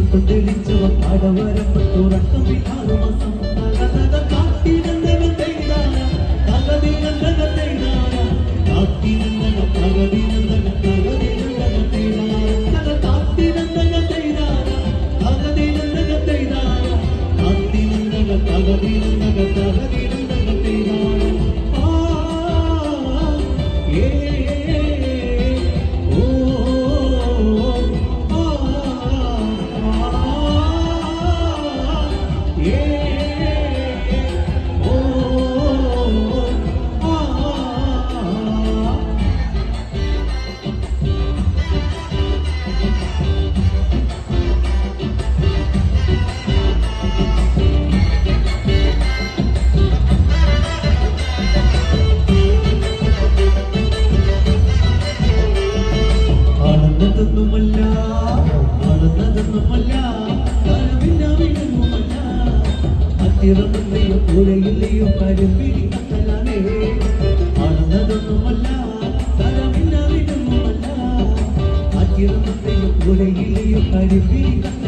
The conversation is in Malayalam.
തെളിച്ചവ പാടവരപ്പ് തുറക്കം വിഹാരമസം കാത്തിരന്തക തൈതാര തകതിരന്തക തൈതാര കാത്തിരന്തക തകതിരന്തക തകതിരന്തക തൈതാര കാത്തിരന്തക തൈതാര തകതിരന്തക തൈതാര കാത്തിരന്തക തകതിരന്തക തകതിരന്തക തൈതാര ിറന്നയും പുഴയിലെയും കരുമ്പിടിക്കലാണേ ആണെന്നതൊന്നുമല്ല തരമില്ലാവിടുന്നുമല്ല അത്തിറന്നയും പുഴയിലെയും കരുമ്പിടിക്കല